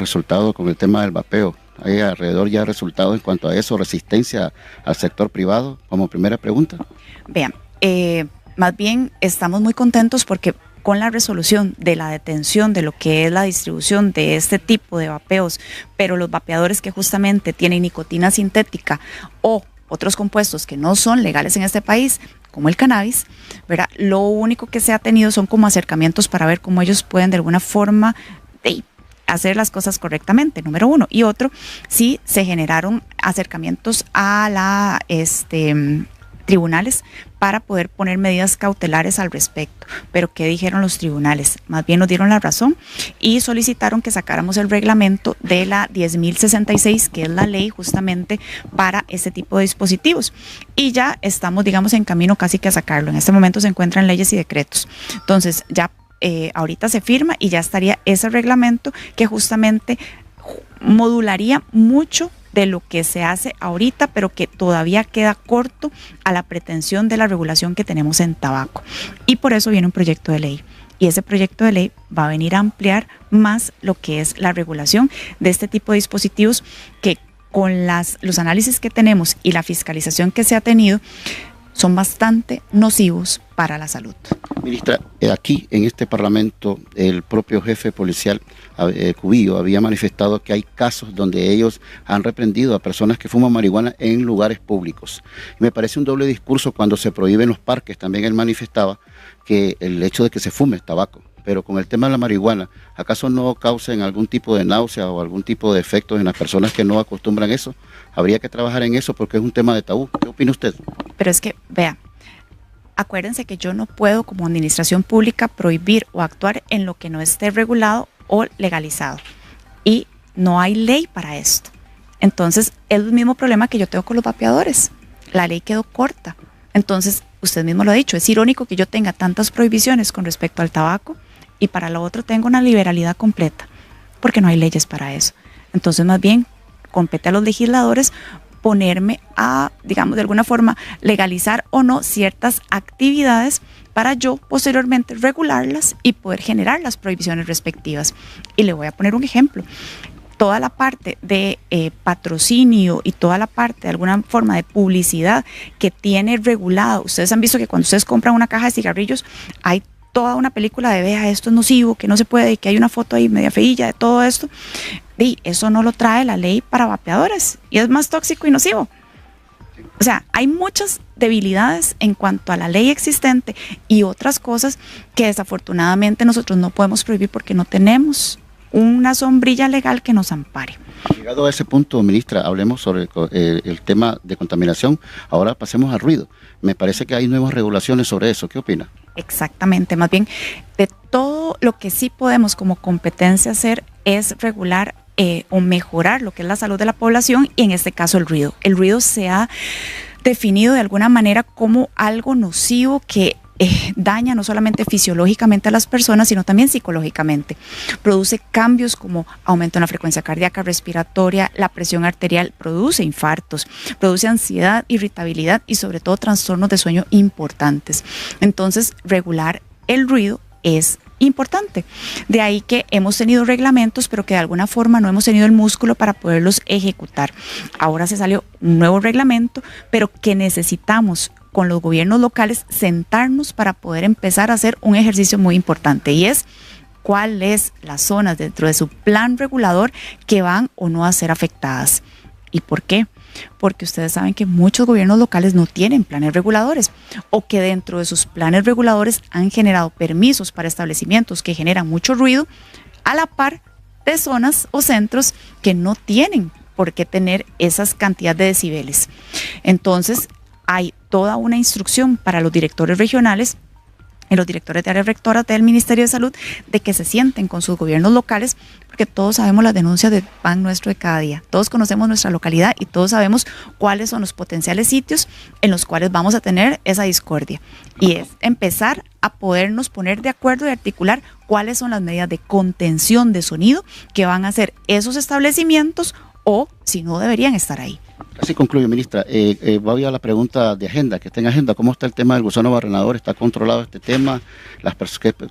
resultados con el tema del vapeo. ¿Hay alrededor ya resultados en cuanto a eso, resistencia al sector privado? Como primera pregunta. Vean, más bien estamos muy contentos porque con la resolución de la detención de lo que es la distribución de este tipo de vapeos, pero los vapeadores que justamente tienen nicotina sintética o otros compuestos que no son legales en este país, como el cannabis, ¿verdad? Lo único que se ha tenido son como acercamientos para ver cómo ellos pueden de alguna forma hacer las cosas correctamente, número uno. Y otro, sí se generaron acercamientos a la tribunales para poder poner medidas cautelares al respecto. Pero ¿qué dijeron los tribunales? Más bien nos dieron la razón y solicitaron que sacáramos el reglamento de la 10.066, que es la ley justamente para este tipo de dispositivos. Y ya estamos, digamos, en camino casi que a sacarlo. En este momento se encuentran leyes y decretos. Entonces ya ahorita se firma y ya estaría ese reglamento que justamente modularía mucho de lo que se hace ahorita, pero que todavía queda corto a la pretensión de la regulación que tenemos en tabaco. Y por eso viene un proyecto de ley. Y ese proyecto de ley va a venir a ampliar más lo que es la regulación de este tipo de dispositivos que con los análisis que tenemos y la fiscalización que se ha tenido son bastante nocivos para la salud. Ministra, aquí en este Parlamento el propio jefe policial Cubillo había manifestado que hay casos donde ellos han reprendido a personas que fuman marihuana en lugares públicos. Y me parece un doble discurso cuando se prohíben los parques. También él manifestaba que el hecho de que se fume es tabaco. Pero con el tema de la marihuana, ¿acaso no causen algún tipo de náusea o algún tipo de efectos en las personas que no acostumbran eso? Habría que trabajar en eso porque es un tema de tabú. ¿Qué opina usted? Pero es que, vea, acuérdense que yo no puedo como administración pública prohibir o actuar en lo que no esté regulado o legalizado. Y no hay ley para esto. Entonces, es el mismo problema que yo tengo con los vapeadores. La ley quedó corta. Entonces, usted mismo lo ha dicho, es irónico que yo tenga tantas prohibiciones con respecto al tabaco y para lo otro tengo una liberalidad completa, porque no hay leyes para eso. Entonces, más bien, compete a los legisladores ponerme a, digamos, de alguna forma, legalizar o no ciertas actividades para yo posteriormente regularlas y poder generar las prohibiciones respectivas. Y le voy a poner un ejemplo. Toda la parte de patrocinio y toda la parte de alguna forma de publicidad que tiene regulado. Ustedes han visto que cuando ustedes compran una caja de cigarrillos hay toda una película de vea, esto es nocivo, que no se puede, y que hay una foto ahí media feilla de todo esto. Y eso no lo trae la ley para vapeadores y es más tóxico y nocivo. O sea, hay muchas debilidades en cuanto a la ley existente y otras cosas que desafortunadamente nosotros no podemos prohibir porque no tenemos una sombrilla legal que nos ampare. Llegado a ese punto, ministra, hablemos sobre el tema de contaminación. Ahora pasemos al ruido. Me parece que hay nuevas regulaciones sobre eso. ¿Qué opina? Exactamente, más bien de todo lo que sí podemos como competencia hacer es regular o mejorar lo que es la salud de la población y en este caso el ruido. El ruido se ha definido de alguna manera como algo nocivo que daña no solamente fisiológicamente a las personas, sino también psicológicamente. Produce cambios como aumento en la frecuencia cardíaca, respiratoria, la presión arterial, produce infartos, produce ansiedad, irritabilidad y sobre todo trastornos de sueño importantes. Entonces, regular el ruido es importante. De ahí que hemos tenido reglamentos, pero que de alguna forma no hemos tenido el músculo para poderlos ejecutar. Ahora se salió un nuevo reglamento, pero que necesitamos con los gobiernos locales sentarnos para poder empezar a hacer un ejercicio muy importante y es cuáles las zonas dentro de su plan regulador que van o no a ser afectadas. ¿Y por qué? Porque ustedes saben que muchos gobiernos locales no tienen planes reguladores o que dentro de sus planes reguladores han generado permisos para establecimientos que generan mucho ruido a la par de zonas o centros que no tienen por qué tener esas cantidades de decibeles. Entonces, hay toda una instrucción para los directores regionales y los directores de áreas rectoras del Ministerio de Salud de que se sienten con sus gobiernos locales, porque todos sabemos las denuncias del pan nuestro de cada día. Todos conocemos nuestra localidad y todos sabemos cuáles son los potenciales sitios en los cuales vamos a tener esa discordia. Y es empezar a podernos poner de acuerdo y articular cuáles son las medidas de contención de sonido que van a hacer esos establecimientos o si no deberían estar ahí. Así concluyo, ministra. Voy a la pregunta de agenda, que está en agenda. ¿Cómo está el tema del gusano barrenador? ¿Está controlado este tema?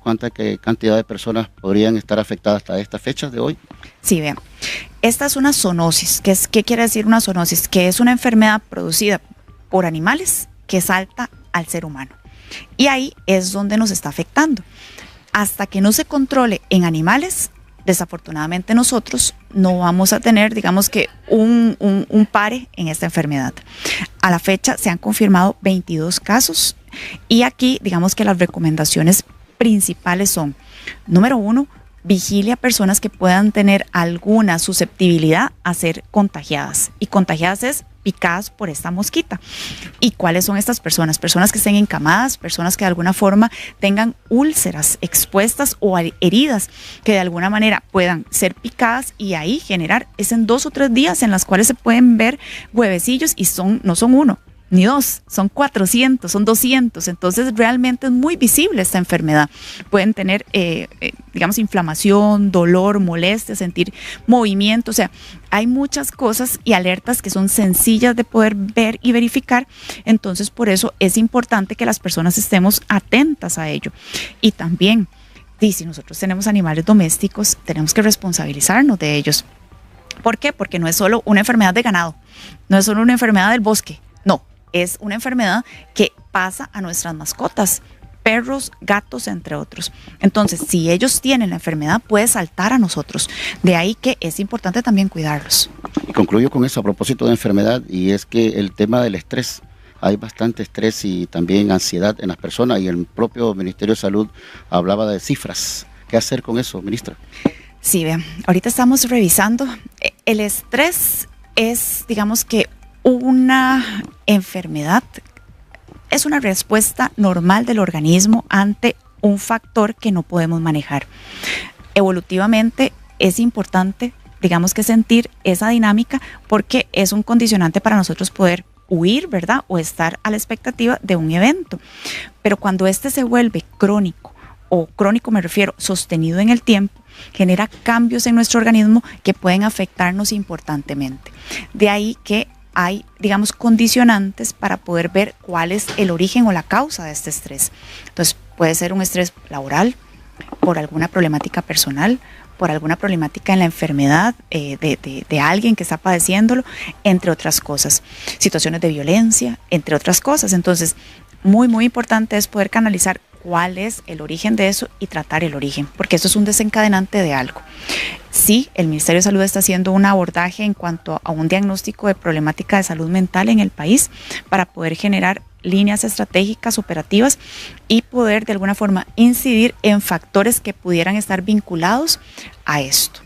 ¿Cuánta cantidad de personas podrían estar afectadas hasta esta fecha de hoy? Sí, vean. Esta es una zoonosis. ¿Qué quiere decir una zoonosis? Que es una enfermedad producida por animales que salta al ser humano. Y ahí es donde nos está afectando. Hasta que no se controle en animales, desafortunadamente nosotros no vamos a tener, digamos que un pare en esta enfermedad. A la fecha se han confirmado 22 casos y aquí digamos que las recomendaciones principales son, número 1, vigilia a personas que puedan tener alguna susceptibilidad a ser contagiadas. Y contagiadas es picadas por esta mosquita. ¿Y cuáles son estas personas? Personas que estén encamadas, personas que de alguna forma tengan úlceras expuestas o heridas que de alguna manera puedan ser picadas y ahí generar, es en 2 o 3 días en las cuales se pueden ver huevecillos y no son 1 ni 2, son 400, son 200, entonces realmente es muy visible esta enfermedad. Pueden tener, digamos, inflamación, dolor, molestia, sentir movimiento, o sea, hay muchas cosas y alertas que son sencillas de poder ver y verificar, entonces por eso es importante que las personas estemos atentas a ello. Y también, si nosotros tenemos animales domésticos, tenemos que responsabilizarnos de ellos. ¿Por qué? Porque no es solo una enfermedad de ganado, no es solo una enfermedad del bosque, no. Es una enfermedad que pasa a nuestras mascotas, perros, gatos, entre otros. Entonces, si ellos tienen la enfermedad, puede saltar a nosotros. De ahí que es importante también cuidarlos. Y concluyo con eso a propósito de enfermedad, y es que el tema del estrés, hay bastante estrés y también ansiedad en las personas, y el propio Ministerio de Salud hablaba de cifras. ¿Qué hacer con eso, ministra? Sí, vean, ahorita estamos revisando. El estrés es, digamos que, una enfermedad, es una respuesta normal del organismo ante un factor que no podemos manejar. Evolutivamente es importante, digamos que sentir esa dinámica porque es un condicionante para nosotros poder huir, ¿verdad? O estar a la expectativa de un evento. Pero cuando este se vuelve crónico, o crónico me refiero, sostenido en el tiempo, genera cambios en nuestro organismo que pueden afectarnos importantemente. De ahí que hay, digamos, condicionantes para poder ver cuál es el origen o la causa de este estrés. Entonces, puede ser un estrés laboral, por alguna problemática personal, por alguna problemática en la enfermedad de alguien que está padeciéndolo, entre otras cosas. Situaciones de violencia, entre otras cosas. Entonces, muy, muy importante es poder canalizar cuál es el origen de eso y tratar el origen, porque eso es un desencadenante de algo. Sí, el Ministerio de Salud está haciendo un abordaje en cuanto a un diagnóstico de problemática de salud mental en el país para poder generar líneas estratégicas operativas y poder de alguna forma incidir en factores que pudieran estar vinculados a esto.